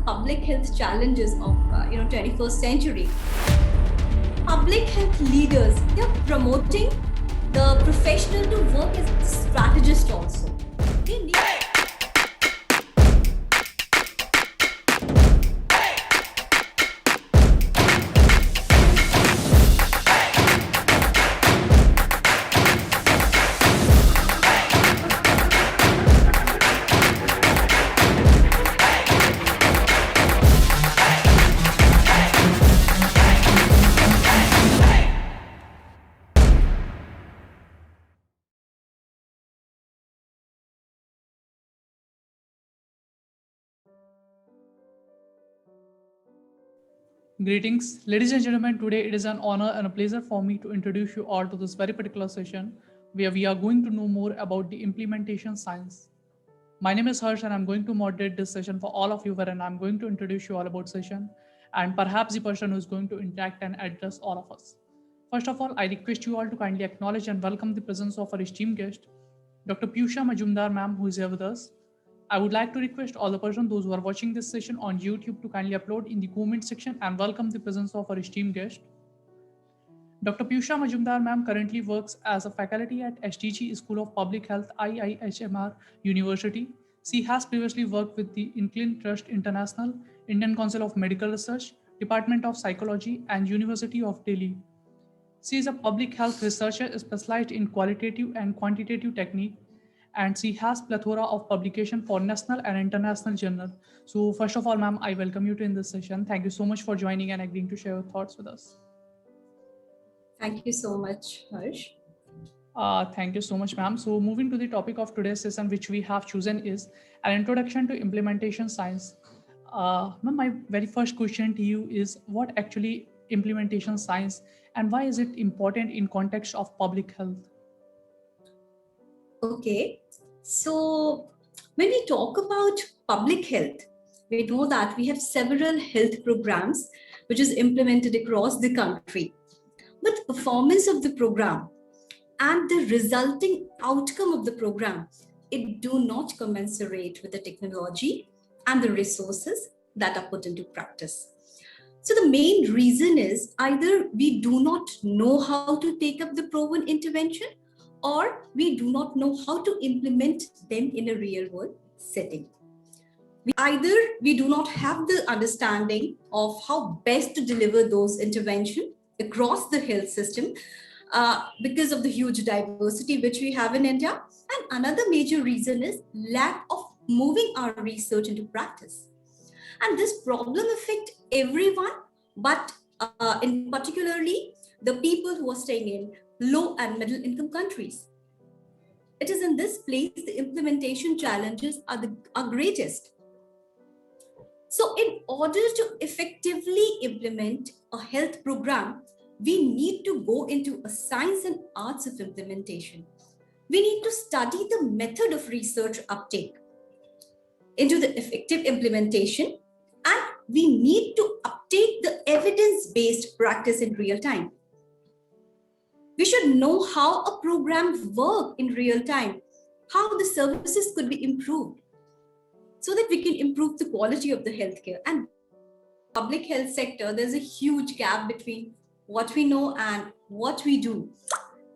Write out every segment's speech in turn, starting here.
public health challenges of 21st century. Public health leaders, they're promoting the professional to work as a strategist also. They need Greetings, ladies and gentlemen. Today it is an honor and a pleasure for me to introduce you all to this very particular session where we are going to know more about the implementation science. My name is Harsh and I'm going to moderate this session for all of you wherein I'm going to introduce you all about session and perhaps the person who is going to interact and address all of us. First of all, I request you all to kindly acknowledge and welcome the presence of our esteemed guest, Dr. Piyusha Majumdar ma'am, who is here with us. I would like to request all the persons, those who are watching this session on YouTube, to kindly upload in the comment section and welcome the presence of our esteemed guest. Dr. Piyusha Majumdar ma'am currently works as a faculty at STG School of Public Health, IIHMR University. She has previously worked with the Incline Trust International, Indian Council of Medical Research, Department of Psychology, and University of Delhi. She is a public health researcher specialized in qualitative and quantitative technique, and she has plethora of publication for national and international journal. So first of all, ma'am, I welcome you to in this session. Thank you so much for joining and agreeing to share your thoughts with us. Thank you so much, Harsh. Thank you so much, ma'am. So moving to the topic of today's session, which we have chosen is an introduction to implementation science. Ma'am, my very first question to you is what actually implementation science and why is it important in context of public health? Okay, so when we talk about public health, we know that we have several health programs which is implemented across the country. But the performance of the program and the resulting outcome of the program, it do not commensurate with the technology and the resources that are put into practice. So the main reason is either we do not know how to take up the proven intervention or we do not know how to implement them in a real world setting. Either we do not have the understanding of how best to deliver those interventions across the health system because of the huge diversity which we have in India. And another major reason is lack of moving our research into practice. And this problem affects everyone, but in particularly the people who are staying in low and middle income countries. It is in this place the implementation challenges are greatest. So in order to effectively implement a health program, we need to go into a science and arts of implementation. We need to study the method of research uptake into the effective implementation, and we need to uptake the evidence-based practice in real time. We should know how a program works in real time, how the services could be improved, so that we can improve the quality of the healthcare. And public health sector, there's a huge gap between what we know and what we do.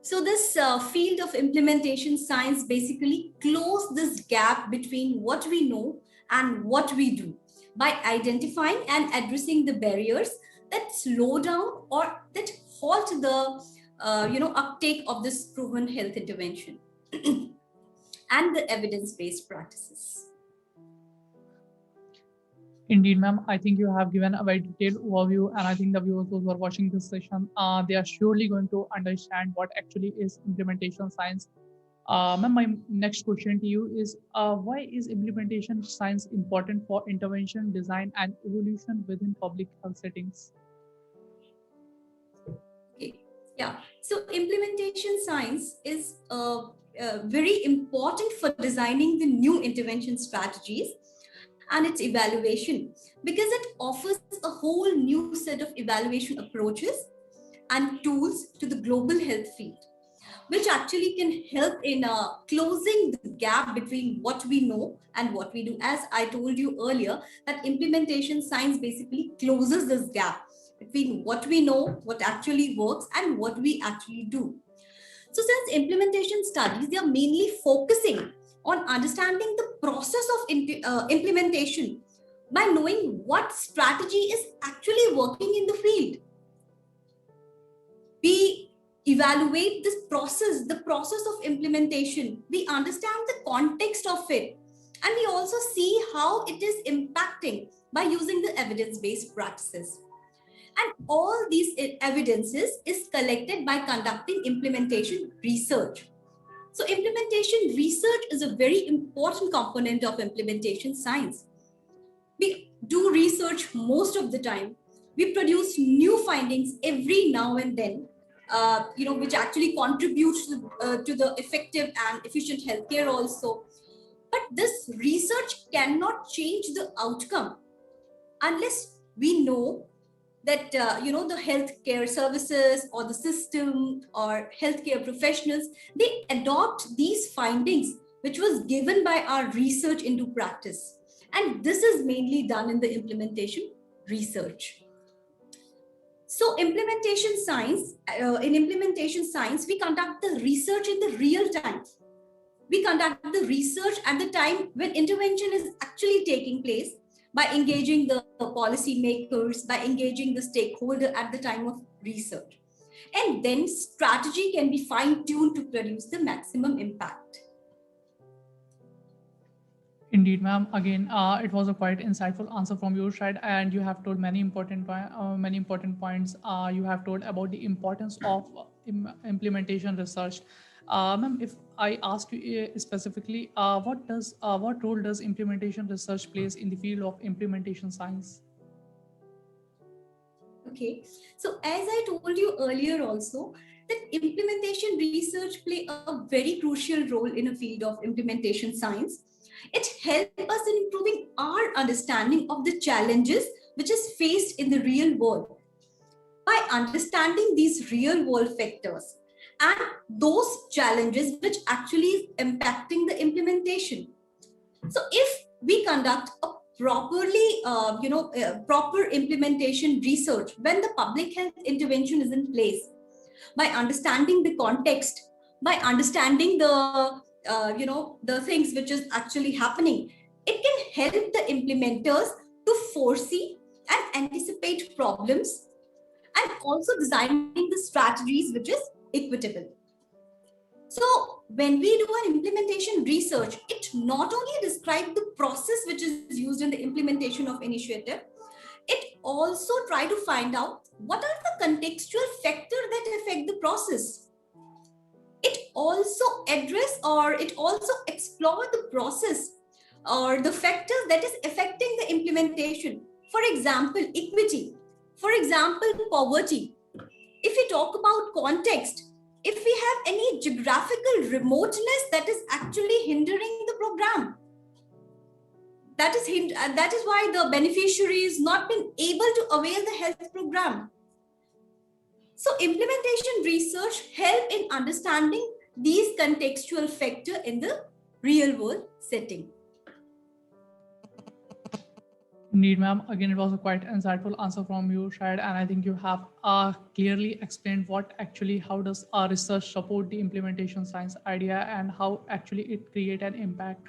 So this field of implementation science basically close this gap between what we know and what we do by identifying and addressing the barriers that slow down or that halt the uptake of this proven health intervention and the evidence-based practices. Indeed, ma'am. I think you have given a very detailed overview, and I think the viewers who are watching this session, they are surely going to understand what actually is implementation science. Ma'am, my next question to you is, why is implementation science important for intervention, design, and evolution within public health settings? Okay. Yeah. So implementation science is very important for designing the new intervention strategies and its evaluation, because it offers a whole new set of evaluation approaches and tools to the global health field. which actually can help in closing the gap between what we know and what we do. As I told you earlier, that implementation science basically closes this gap between what we know, what actually works, and what we actually do. So since implementation studies, they are mainly focusing on understanding the process of implementation by knowing what strategy is actually working in the field. We evaluate this process, the process of implementation. We understand the context of it. And we also see how it is impacting by using the evidence-based practices. And all these evidences is collected by conducting implementation research. So implementation research is a very important component of implementation science. We do research most of the time. We produce new findings every now and then, which actually contributes to the effective and efficient healthcare also. But this research cannot change the outcome unless we know that the healthcare services or the system or healthcare professionals, they adopt these findings which was given by our research into practice. And this is mainly done in the implementation research. So in implementation science, we conduct the research in the real time. We conduct the research at the time when intervention is actually taking place, by engaging the policy makers, by engaging the stakeholder at the time of research. And then strategy can be fine-tuned to produce the maximum impact. Indeed, ma'am. Again, it was a quite insightful answer from your side, and you have told many important points. You have told about the importance of implementation research. Ma'am, if I ask you specifically, what role does implementation research plays in the field of implementation science? Okay, so as I told you earlier also, that implementation research play a very crucial role in a field of implementation science. It helps us in improving our understanding of the challenges which is faced in the real world. By understanding these real world factors and those challenges which actually is impacting the implementation. So if we conduct a proper implementation research when the public health intervention is in place, by understanding the context, by understanding the things which is actually happening, it can help the implementers to foresee and anticipate problems, and also designing the strategies which is equitable. So when we do an implementation research, it not only describes the process which is used in the implementation of initiative, it also try to find out what are the contextual factors that affect the process. It also address, or it also explore the process or the factors that is affecting the implementation. For example, equity. For example, poverty. If we talk about context, if we have any geographical remoteness that is actually hindering the program, that is why the beneficiary is not been able to avail the health program. So implementation research help in understanding these contextual factors in the real world setting. Indeed, ma'am. Again, it was a quite insightful answer from your side, and I think you have clearly explained how does our research support the implementation science idea and how actually it create an impact.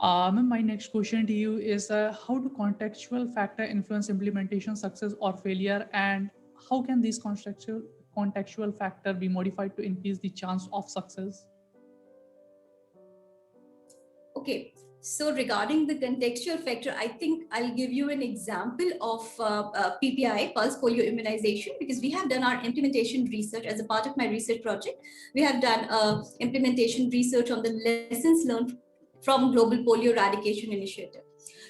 Ma'am, my next question to you is how do contextual factor influence implementation success or failure, and how can these contextual factor be modified to increase the chance of success? Okay, so regarding the contextual factor, I think I'll give you an example of PPI, pulse polio immunization, because we have done our implementation research as a part of my research project. We have done implementation research on the lessons learned from Global Polio Eradication Initiative.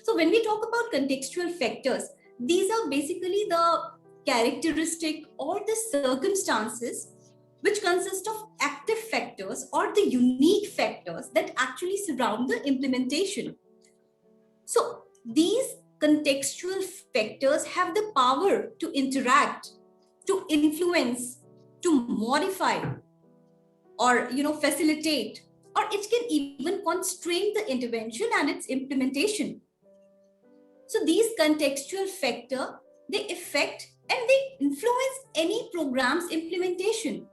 So when we talk about contextual factors, these are basically the characteristic or the circumstances which consist of active factors or the unique factors that actually surround the implementation. So these contextual factors have the power to interact, to influence, to modify, or facilitate, or it can even constrain the intervention and its implementation. So these contextual factors, they affect and they influence any program's implementation.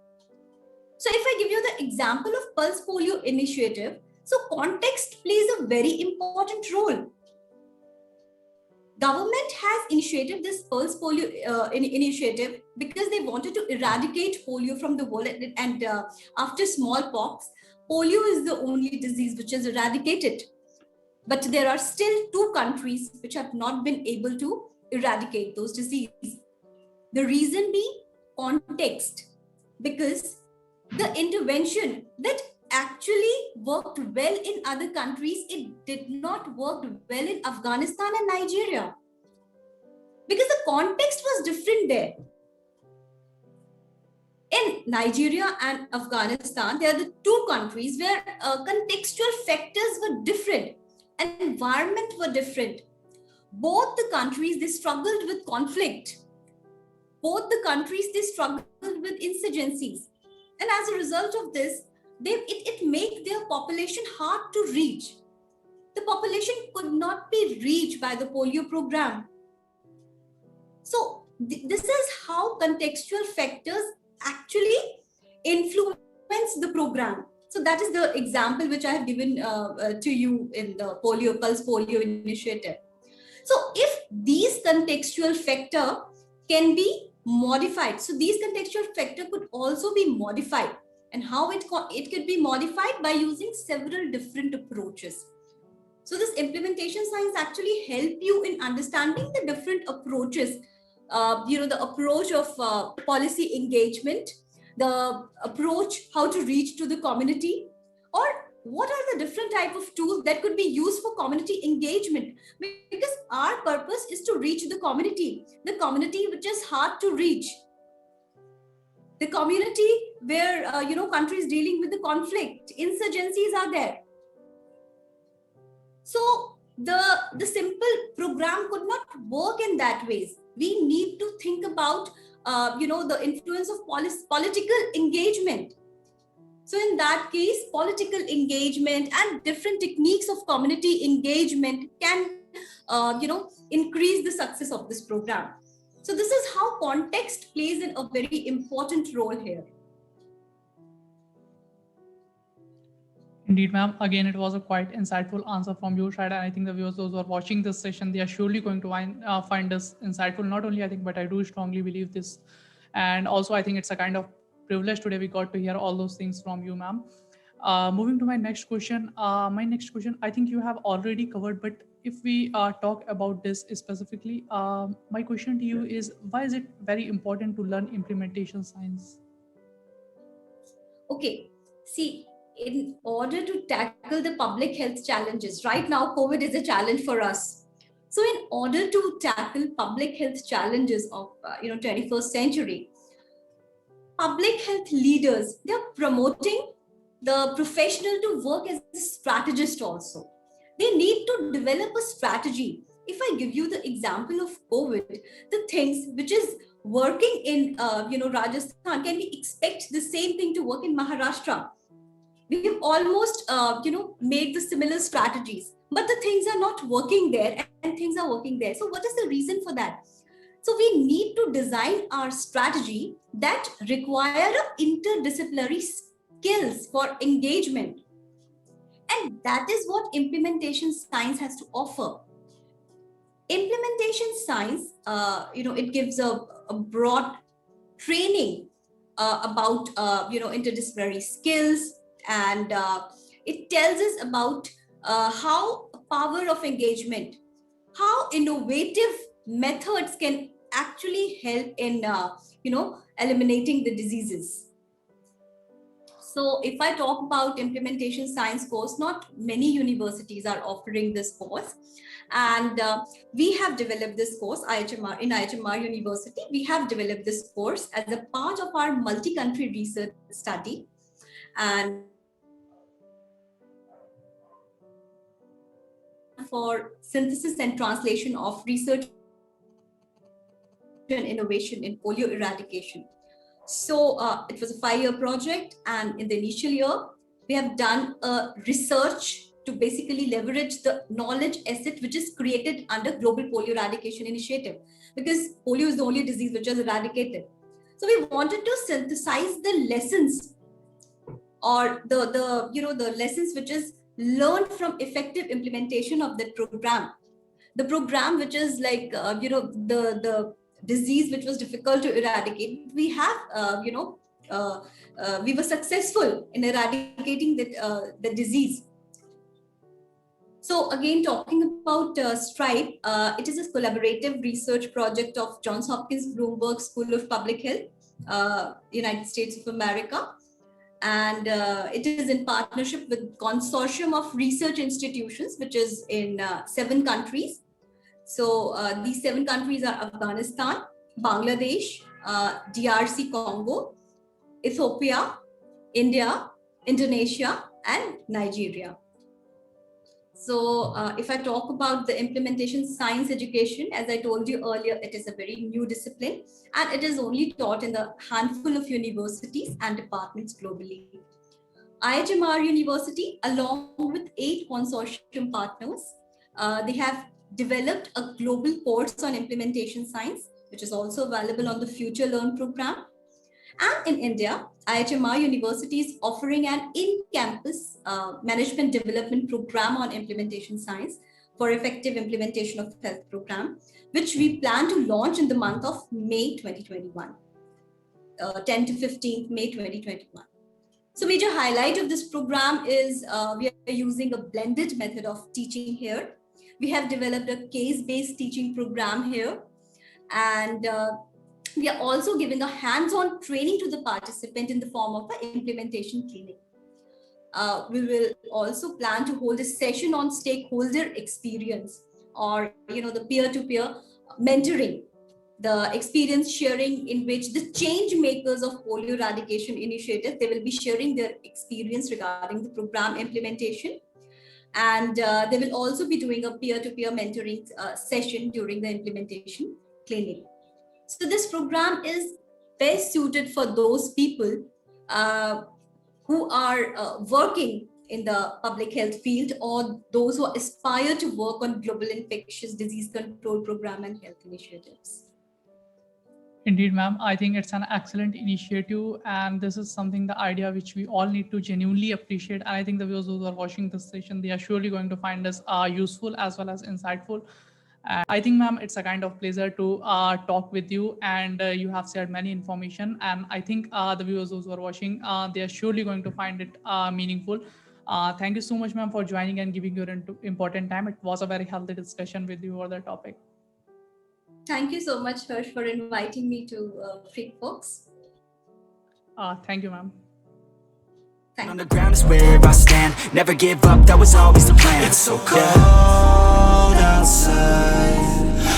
So if I give you the example of Pulse Polio Initiative, so context plays a very important role. Government has initiated this Pulse Polio initiative because they wanted to eradicate polio from the world, and after smallpox, polio is the only disease which is eradicated. But there are still 2 countries which have not been able to eradicate those diseases. The reason being context, because the intervention that actually worked well in other countries, it did not work well in Afghanistan and Nigeria, because the context was different there. In Nigeria and Afghanistan, they are the 2 countries where contextual factors were different, environment were different. Both the countries, they struggled with conflict. Both the countries, they struggled with insurgencies. And as a result of this, it made their population hard to reach. The population could not be reached by the polio program. So this is how contextual factors actually influence the program. So that is the example which I have given to you in the Pulse Polio Initiative. So if these contextual factor can be modified, so these contextual factor could also be modified. And how it could be modified? By using several different approaches. So this implementation science actually help you in understanding the different approaches. The approach of policy engagement, the approach how to reach to the community, or what are the different type of tools that could be used for community engagement, because our purpose is to reach the community which is hard to reach, the community where countries dealing with the conflict, insurgencies are there. So the simple program could not work in that ways. We need to think about the influence of political engagement. So in that case, political engagement and different techniques of community engagement can increase the success of this program. So this is how context plays a very important role here. Indeed, ma'am. Again, it was a quite insightful answer from your side. And I think the viewers, those who are watching this session, they are surely going to find this insightful. Not only I think, but I do strongly believe this. And also, I think it's a kind of privilege today we got to hear all those things from you, ma'am. Moving to my next question. I think you have already covered, but if we talk about this specifically, my question to you is, why is it very important to learn implementation science? Okay, see, in order to tackle the public health challenges, right now COVID is a challenge for us. So in order to tackle public health challenges of 21st century, public health leaders, they're promoting the professional to work as a strategist also. They need to develop a strategy. If I give you the example of COVID, the things which is working in Rajasthan, can we expect the same thing to work in Maharashtra? We've almost made the similar strategies, but the things are not working there and things are working there. So what is the reason for that? So we need to design our strategy that require interdisciplinary skills for engagement, and that is what implementation science has to offer. Implementation science, it gives a broad training about interdisciplinary skills, and it tells us about how power of engagement, how innovative methods can actually help in eliminating the diseases. So if I talk about implementation science course, not many universities are offering this course, and we have developed this course in IHMR University. We have developed this course as a part of our multi-country research study, and for synthesis and translation of research and innovation in polio eradication. So it was a 5-year project, and in the initial year, we have done a research to basically leverage the knowledge asset which is created under Global Polio Eradication Initiative, because polio is the only disease which is eradicated. So we wanted to synthesize the lessons, or the lessons which is learned from effective implementation of that program. The program which is like the disease which was difficult to eradicate, we have we were successful in eradicating the disease. So again, talking about Stripe, it is a collaborative research project of Johns Hopkins Bloomberg School of Public Health, United States of America. And it is in partnership with consortium of research institutions, which is in 7 countries. So these 7 countries are Afghanistan, Bangladesh, DRC Congo, Ethiopia, India, Indonesia, and Nigeria. So if I talk about the implementation science education, as I told you earlier, it is a very new discipline, and it is only taught in a handful of universities and departments globally. IHMR University, along with 8 consortium partners, they have developed a global course on implementation science, which is also available on the Future Learn program. And in India, IHMR University is offering an in-campus management development program on implementation science for effective implementation of health program, which we plan to launch in the month of May 2021, 10 to 15th May 2021. So major highlight of this program is we are using a blended method of teaching here. We have developed a case-based teaching program here, and we are also giving a hands-on training to the participant in the form of an implementation clinic. We will also plan to hold a session on stakeholder experience, or the peer-to-peer mentoring, the experience sharing, in which the change makers of polio eradication initiative, they will be sharing their experience regarding the program implementation. And they will also be doing a peer-to-peer mentoring session during the implementation clinic. So this program is best suited for those people who are working in the public health field, or those who aspire to work on global infectious disease control program and health initiatives. Indeed, ma'am. I think it's an excellent initiative, and this is something, the idea which we all need to genuinely appreciate. And I think the viewers who are watching this session, they are surely going to find this useful as well as insightful. And I think, ma'am, it's a kind of pleasure to talk with you, and you have shared many information. And I think the viewers who are watching, they are surely going to find it meaningful. Thank you so much, ma'am, for joining and giving your important time. It was a very healthy discussion with you over the topic. Thank you so much, Harsh, for inviting me to FreakFox. Thank you, ma'am. On the ground is where I stand. Never give up, that was always the plan. It's so cold outside,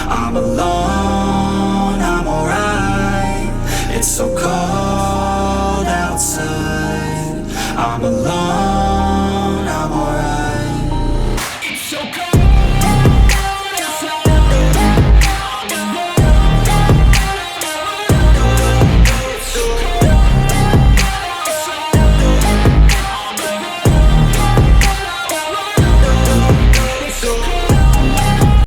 I'm alone, I'm alright. It's so cold outside, I'm alone.